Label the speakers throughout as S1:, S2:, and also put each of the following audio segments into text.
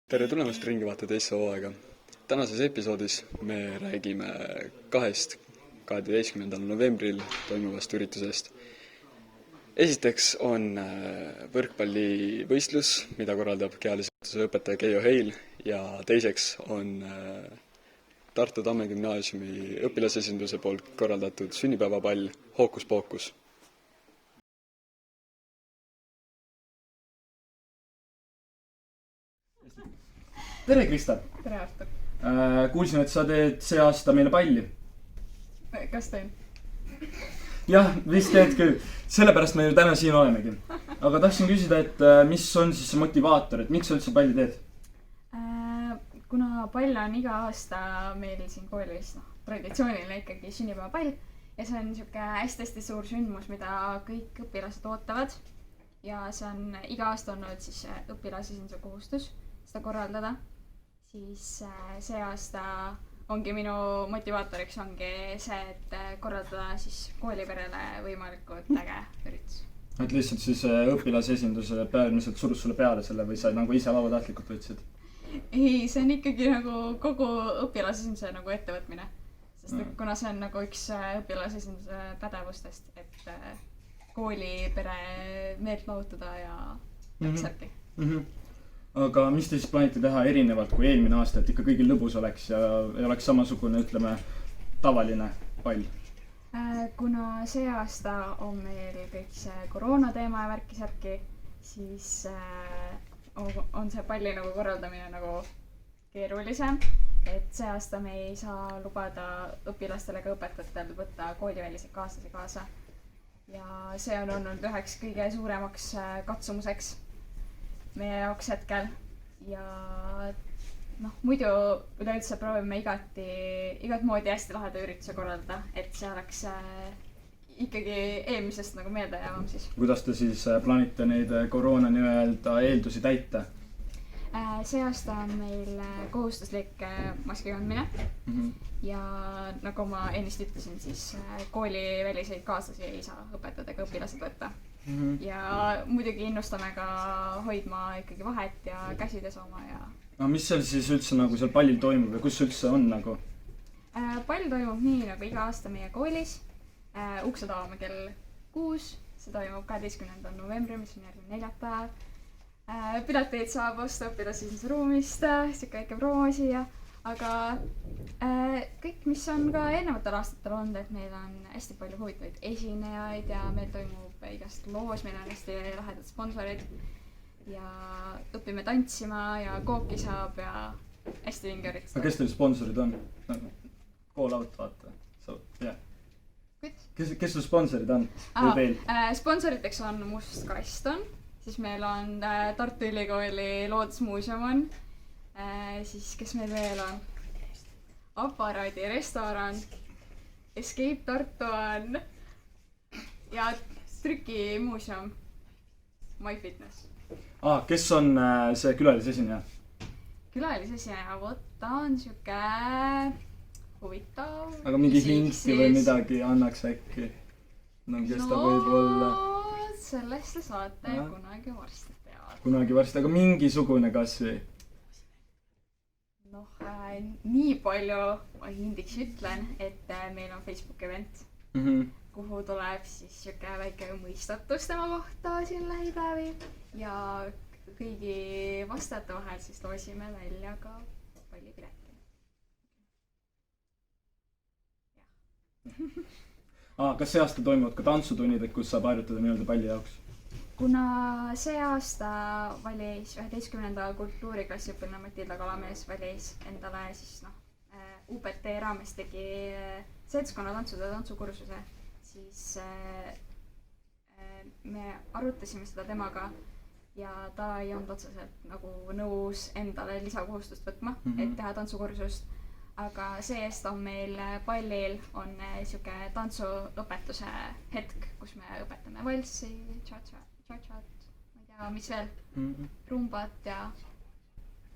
S1: Tere tulemast Ringivaate teisse hooaega. Tänases episoodis me räägime 12. novembril toimuvast üritusest. Esiteks on võrkpallivõistlus, mida korraldab kehalise kasvatuse õpetaja Keijo Heil, ja teiseks on Tartu Tamme Gümnaasiumi õpilasesinduse poolt korraldatud sünnipäevapall Hookus Pookus.
S2: Tere, Krista!
S3: Tere, Artur!
S2: Kuulsin, et sa teed see aasta meile palli.
S3: Kas teen?
S2: Jah, vist teed küll. Sellepärast me ju täna siin olemegi. Aga tahtsin küsida, et mis on siis see motivaator, et miks sa üldse palli teed?
S3: Kuna pall on iga aasta meil siin koolis traditsiooniline ikkagi sünnipäevapall ja see on niisugune hästi suur sündmus, mida kõik õpilased ootavad. Ja see on iga aasta olnud siis õpilasesinduse kohustus seda korraldada. Siis see aasta ongi minu motivaatoriks ongi see, et korraldada siis kooliperele võimalikult äge üritus.
S2: Et lihtsalt siis õpilasesinduse peamiselt surus sulle peale selle või sa nagu ise vabatahtlikult võtsid?
S3: Ei, see on ikkagi nagu kogu õpilasesinduse nagu ettevõtmine. Sest kuna see on nagu üks õpilasesinduse pädevustest, et koolipere meelt lahutada ja särki.
S2: Aga mis te siis plaanite teha erinevalt kui eelmine aasta, et ikka kõigil lõbus oleks ja ei oleks samasugune, ütleme, tavaline pall?
S3: Kuna see aasta on meil kõik see koroona teema ja värki-särki, siis on see palli nagu korraldamine nagu keerulisem. Et see aasta me ei saa lubada õpilastel ega õpetajatel võtta kooliväliseid kaaslasi kaasa. Ja see on olnud üheks kõige suuremaks katsumuseks meie jaoks hetkel ja muidu üleüldse proovime igat moodi hästi laheda ürituse korraldada, et see oleks ikkagi eelmisest nagu meelde jäävam siis.
S2: Kuidas te siis plaanite neid koroona nii-öelda eeldusi täita?
S3: See aasta on meil kohustuslik maski kandmine ja nagu ma ennist ütlesin, siis kooliväliseid kaaslasi ei saa õpetada ega õpilased võtta. Ja muidugi innustame ka hoidma ikkagi vahet ja käsides oma ja...
S2: No mis seal siis üldse nagu seal pallil toimub ja kus üldse on nagu?
S3: Pall toimub nii nagu iga aasta meie koolis. Uksed avame kell 6, see toimub 12. novembril, mis on järgmine neljapäev. Pileteid saab osta õpilasesinduse ruumist, siuke väike promo siia, aga kõik, mis on ka eelnevatel aastatel olnud, et meil on hästi palju huvitavaid esinejaid ja meil toimub igast loos, meil on hästi lahedad sponsorid ja õpime tantsima ja kooki saab ja hästi vinge üritus.
S2: Aga kes teil sponsorid on? Kool out, vaata. Kes sul sponsorid on?
S3: Sponsoriteks on Must Kaston, siis meil on Tartu Ülikooli loodusmuuseum on, siis kes meil veel on? Aparaadi restoran, Escape Tartu on ja trükimuuseum MyFitness. Kes
S2: on see külalisesineja?
S3: Külalisesineja, ta on siuke huvitav.
S2: Aga mingi hinti või midagi annaks äkki? Kes ta võib olla?
S3: Sellest te saate kunagi varsti teada.
S2: Kunagi varsti, aga mingisugune kas või?
S3: Nii palju ma hindiks ütlen, et meil on Facebook event, kuhu tuleb siis siuke väike mõistatus tema kohta siin lähipäevil ja kõigi vastajate vahel siis loosime välja ka pallipileti.
S2: Kas see aasta toimuvad ka tantsutunnid, kus saab harjutada nii-öelda palli jaoks?
S3: Kuna see aasta valis 11. kultuuriklassi õpilane Matilda Kalamees valis endale siis UPT raames tegi seltskonna tantsude tantsukursuse, siis me arutasime seda temaga ja ta ei olnud otseselt nagu nõus endale lisakohustust võtma, et teha tantsukursust. Aga see-eest on meil pallil on siuke tantsuõpetuse hetk, kus me õpetame valssi, cha-chat, ma ei tea, mis veel, rumbat ja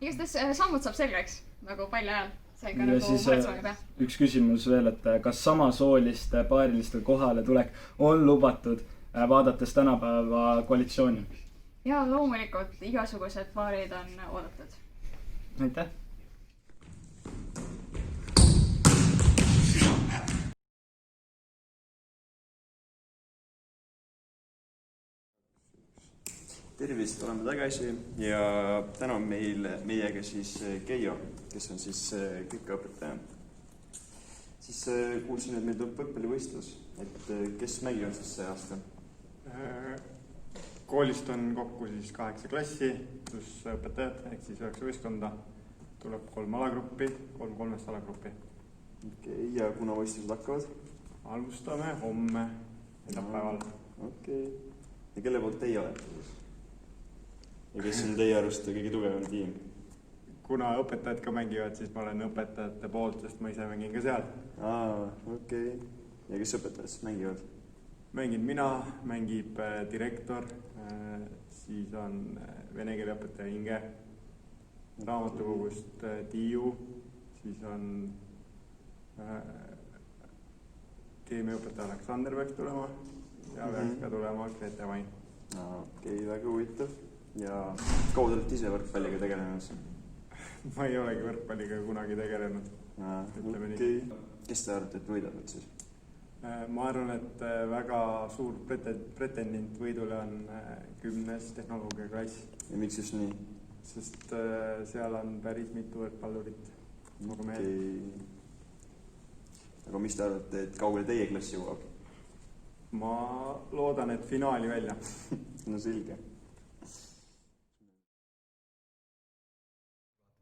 S3: igatahes sammud saab selgeks nagu palli ajal.
S2: Ja siis üks küsimus veel, et kas samasooliste paariliste kohale tulek on lubatud vaadates tänapäeva koalitsiooni?
S3: Ja loomulikult igasugused paarid on oodatud.
S2: aitäh!
S4: Tervist, oleme tagasi ja täna on meiega siis Keijo, kes on siis kikaõpetaja. Siis kuulsin, et meil tuleb võrkpallivõistlus, et kes mängivad siis see aasta?
S5: Koolist on kokku siis 8 klassi pluss õpetajad ehk siis 9 võistkonda. Tuleb 3 alagruppi, 3 alagruppi.
S4: Okei, ja kuna võistlused hakkavad?
S5: Alustame homme, neljapäeval.
S4: Okei. Ja kelle poolt teie olete siis? Ja kes on teie arust kõige tugevam tiim?
S5: Kuna õpetajad ka mängivad, siis ma olen õpetajate poolt, sest ma ise mängin ka seal.
S4: Okei. Ja kes õpetajad siis mängivad?
S5: Mängin mina, mängib direktor, siis on vene keele õpetaja Inge, raamatukogust Tiiu, siis on keemiaõpetaja Aleksander peaks tulema ja peaks ka tulema Grete Vain.
S4: Okei, väga huvitav. Ja kaua te olete ise võrkpalliga tegelenud?
S5: Ma ei olegi võrkpalliga kunagi tegelenud.
S4: Okei. Kes te arvate, et võidavad siis?
S5: Ma arvan, et väga suur pretendent võidule on 10. tehnoloogia klass.
S4: Ja miks just nii?
S5: Sest seal on päris mitu võrkpallurit.
S4: Aga mis te arvate, et kaugele teie klass jõuab?
S5: Ma loodan, et finaali välja.
S4: No selge.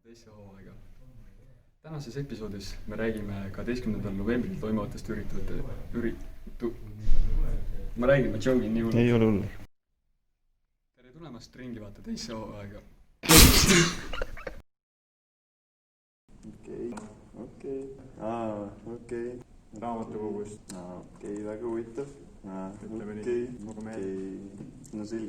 S1: Teise hooaega. Tänases episoodis me räägime 12. novembril toimuvatest Ma joogin nii hullult.
S5: Ei ole hullu.
S1: Tere tulemast Ringi vaata teise hooaega.
S4: Okei.
S5: Raamatukogust.
S4: Okei, väga huvitav.
S5: Ütleme nii.
S4: No selge.